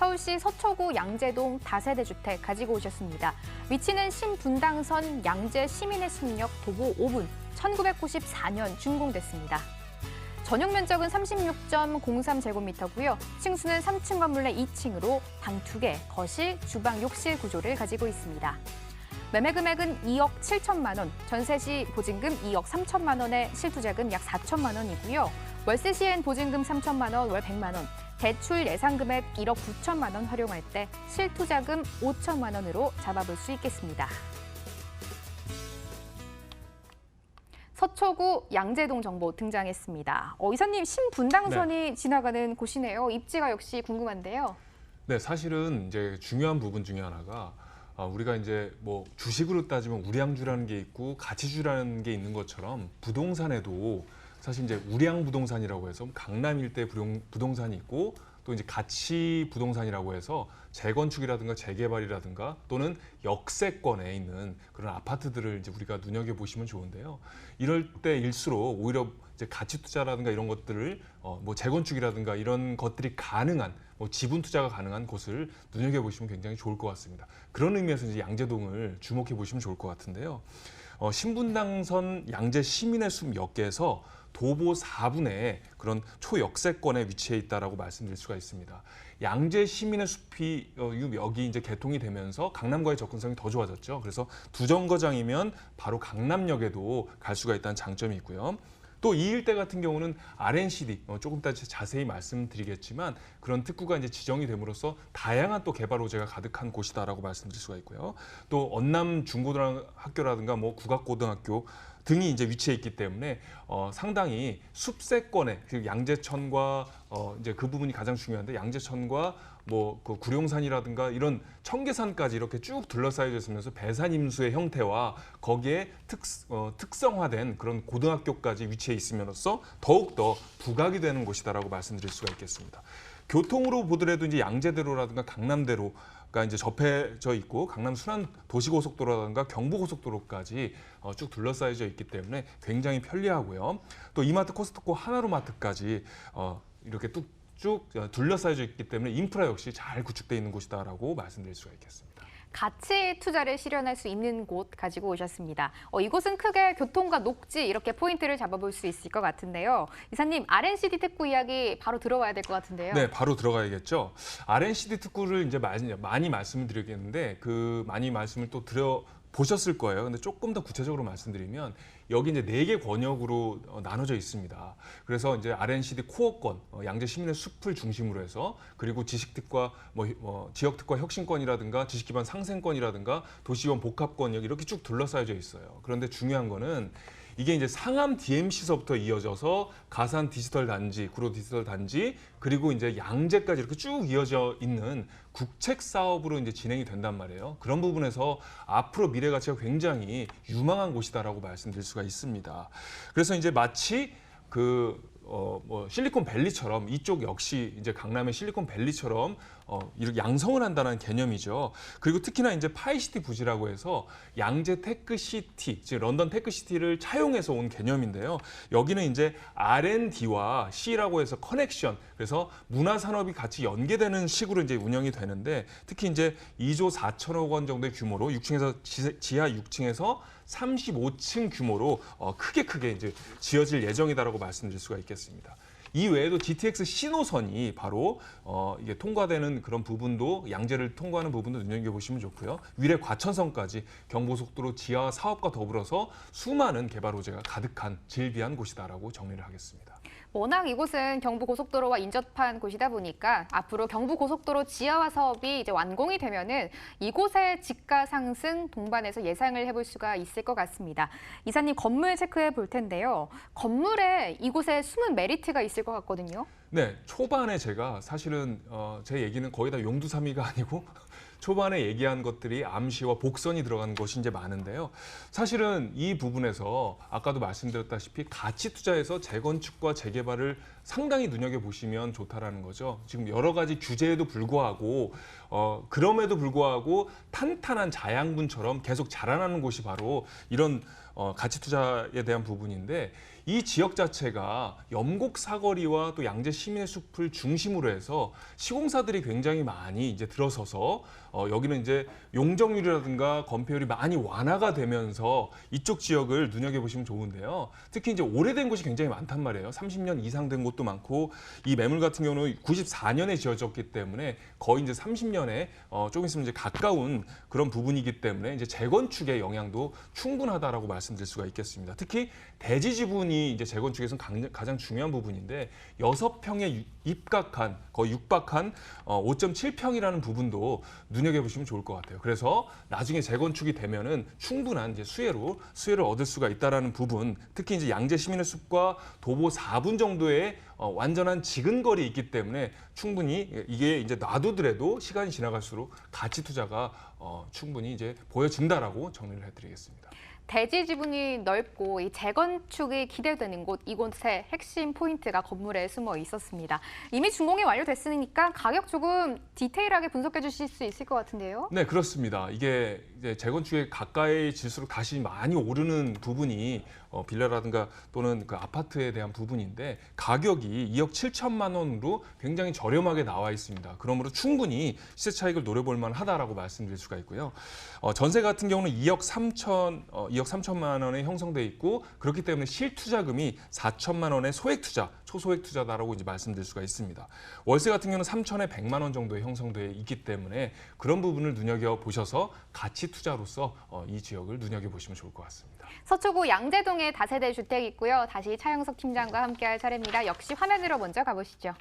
서울시 서초구 양재동 다세대 주택 가지고 오셨습니다. 위치는 신분당선 양재 시민의 숲역 도보 5분, 1994년 준공됐습니다. 전용 면적은 36.03제곱미터고요. 층수는 3층 건물 내 2층으로 방 2개, 거실, 주방, 욕실 구조를 가지고 있습니다. 매매 금액은 2억 7천만 원, 전세 시 보증금 2억 3천만 원에 실투자금 약 4천만 원이고요. 월세 시엔 보증금 3천만 원, 월 100만 원, 대출 예상 금액 1억 9천만 원 활용할 때 실투자금 5천만 원으로 잡아볼 수 있겠습니다. 서초구 양재동 정보 등장했습니다. 이사님, 신분당선이 지나가는 곳이네요. 입지가 역시 궁금한데요. 네, 사실은 이제 중요한 부분 중에 하나가 우리가 이제 뭐 주식으로 따지면 우량주라는 게 있고 가치주라는 게 있는 것처럼 부동산에도 사실 이제 우량 부동산이라고 해서 강남 일대 부동산이 있고 또 이제 가치 부동산이라고 해서 재건축이라든가 재개발이라든가 또는 역세권에 있는 그런 아파트들을 이제 우리가 눈여겨 보시면 좋은데요. 이럴 때일수록 오히려 이제 가치 투자라든가 이런 것들을 뭐 재건축이라든가 이런 것들이 가능한 뭐 지분 투자가 가능한 곳을 눈여겨 보시면 굉장히 좋을 것 같습니다. 그런 의미에서 이제 양재동을 주목해 보시면 좋을 것 같은데요. 신분당선 양재 시민의 숲 역에서 도보 4분의 그런 초역세권에 위치해 있다라고 말씀드릴 수가 있습니다. 양재 시민의 숲이 역이 이제 개통이 되면서 강남과의 접근성이 더 좋아졌죠. 그래서 두 정거장이면 바로 강남역에도 갈 수가 있다는 장점이 있고요. 또 이 일대 같은 경우는 R&CD, 조금 이따 자세히 말씀드리겠지만 그런 특구가 이제 지정이 됨으로써 다양한 또 개발 호재가 가득한 곳이다라고 말씀드릴 수가 있고요. 또 언남 중고등학교라든가 뭐 국악고등학교 등이 이제 위치해 있기 때문에 상당히 숲세권에 양재천과 이제 그 부분이 가장 중요한데 양재천과 뭐 그 구룡산이라든가 이런 청계산까지 이렇게 쭉 둘러싸여져 있으면서 배산임수의 형태와 거기에 특성화된 그런 고등학교까지 위치해 있으면서 더욱더 부각이 되는 곳이다라고 말씀드릴 수가 있겠습니다. 교통으로 보더라도 이제 양재대로라든가 강남대로가 이제 접해져 있고 강남 순환 도시고속도로라든가 경부고속도로까지 쭉 둘러싸여져 있기 때문에 굉장히 편리하고요. 또 이마트, 코스트코, 하나로마트까지 이렇게 쭉 둘러싸여져 있기 때문에 인프라 역시 잘 구축되어 있는 곳이다라고 말씀드릴 수가 있겠습니다. 가치 투자를 실현할 수 있는 곳 가지고 오셨습니다. 이곳은 크게 교통과 녹지 이렇게 포인트를 잡아볼 수 있을 것 같은데요. 이사님, R&CD 특구 이야기 바로 들어와야 될 것 같은데요. 네, 바로 들어가야겠죠. R&CD 특구를 이제 많이 말씀을 드리겠는데 그 많이 말씀을 또 보셨을 거예요. 근데 조금 더 구체적으로 말씀드리면 여기 이제 4개 권역으로 나눠져 있습니다. 그래서 이제 R&CD 코어권, 양재 시민의 숲을 중심으로 해서 그리고 지식특과, 지역특과 혁신권이라든가 지식기반 상생권이라든가 도시지원 복합권역 이렇게 쭉 둘러싸여져 있어요. 그런데 중요한 거는 이게 이제 상암 DMC서부터 이어져서 가산 디지털 단지, 구로 디지털 단지, 그리고 이제 양재까지 이렇게 쭉 이어져 있는 국책 사업으로 이제 진행이 된단 말이에요. 그런 부분에서 앞으로 미래 가치가 굉장히 유망한 곳이다라고 말씀드릴 수가 있습니다. 그래서 이제 마치 실리콘밸리처럼 이쪽 역시 이제 강남의 실리콘밸리처럼 이렇게 양성을 한다는 개념이죠. 그리고 특히나 이제 파이시티 부지라고 해서 양재 테크시티, 즉 런던 테크시티를 차용해서 온 개념인데요. 여기는 이제 R&D와 C라고 해서 커넥션, 그래서 문화 산업이 같이 연계되는 식으로 이제 운영이 되는데 특히 이제 2조 4천억 원 정도의 규모로 6층에서 지하 6층에서 35층 규모로 크게 이제 지어질 예정이다라고 말씀드릴 수가 있겠습니다. 이 외에도 GTX 신호선이 바로 이게 통과되는 그런 부분도 양재를 통과하는 부분도 눈여겨보시면 좋고요. 위례 과천선까지 경부고속도로 지하 사업과 더불어서 수많은 개발 호재가 가득한 질비한 곳이다라고 정리를 하겠습니다. 워낙 이곳은 경부고속도로와 인접한 곳이다 보니까 앞으로 경부고속도로 지하화 사업이 이제 완공이 되면은 이곳의 집가 상승 동반해서 예상을 해볼 수가 있을 것 같습니다. 이사님, 건물 체크해 볼 텐데요. 건물에 이곳에 숨은 메리트가 있을 것 같거든요. 네, 초반에 제가 사실은 제 얘기는 거의 다 용두사미가 아니고 초반에 얘기한 것들이 암시와 복선이 들어간 것이 이제 많은데요. 사실은 이 부분에서 아까도 말씀드렸다시피 가치 투자에서 재건축과 재개발을 상당히 눈여겨보시면 좋다라는 거죠. 지금 여러 가지 규제에도 불구하고 그럼에도 불구하고 탄탄한 자양분처럼 계속 자라나는 곳이 바로 이런 가치 투자에 대한 부분인데 이 지역 자체가 염곡 사거리와 또 양재 시민의 숲을 중심으로 해서 시공사들이 굉장히 많이 이제 들어서서 여기는 이제 용적률이라든가 건폐율이 많이 완화가 되면서 이쪽 지역을 눈여겨보시면 좋은데요. 특히 이제 오래된 곳이 굉장히 많단 말이에요. 30년 이상 된 곳도 많고 이 매물 같은 경우는 94년에 지어졌기 때문에 거의 이제 30년에 조금 있으면 이제 가까운 그런 부분이기 때문에 이제 재건축의 영향도 충분하다라고 말씀드릴 수가 있겠습니다. 특히 대지 지분이 이제 재건축에서는 가장 중요한 부분인데 6평에 입각한 거의 육박한 5.7평이라는 부분도 눈여겨보시면 좋을 것 같아요. 그래서 나중에 재건축이 되면은 충분한 이제 수혜를 얻을 수가 있다라는 부분, 특히 이제 양재 시민의 숲과 도보 4분 정도의 완전한 지근거리 있기 때문에 충분히 이게 이제 놔두더라도 시간이 지나갈수록 가치 투자가 충분히 이제 보여진다라고 정리를 해드리겠습니다. 대지 지분이 넓고 이 재건축이 기대되는 곳, 이곳의 핵심 포인트가 건물에 숨어 있었습니다. 이미 준공이 완료됐으니까 가격 조금 디테일하게 분석해 주실 수 있을 것 같은데요? 네, 그렇습니다. 이게 이제 재건축에 가까이 질수록 다시 많이 오르는 부분이 빌라라든가 또는 그 아파트에 대한 부분인데 가격이 2억 7천만 원으로 굉장히 저렴하게 나와 있습니다. 그러므로 충분히 시세 차익을 노려볼 만하다라고 말씀드릴 수가 있고요. 전세 같은 경우는 2억 3천만 원에 형성돼 있고 그렇기 때문에 실투자금이 4천만 원의 소액 투자, 초소액 투자다라고 이제 말씀드릴 수가 있습니다. 월세 같은 경우는 3천에 100만 원 정도에 형성돼 있기 때문에 그런 부분을 눈여겨 보셔서 가치 투자로서 이 지역을 눈여겨 보시면 좋을 것 같습니다. 서초구 양재동에 다세대 주택이 있고요. 다시 차영석 팀장과 함께할 차례입니다. 역시 화면으로 먼저 가보시죠.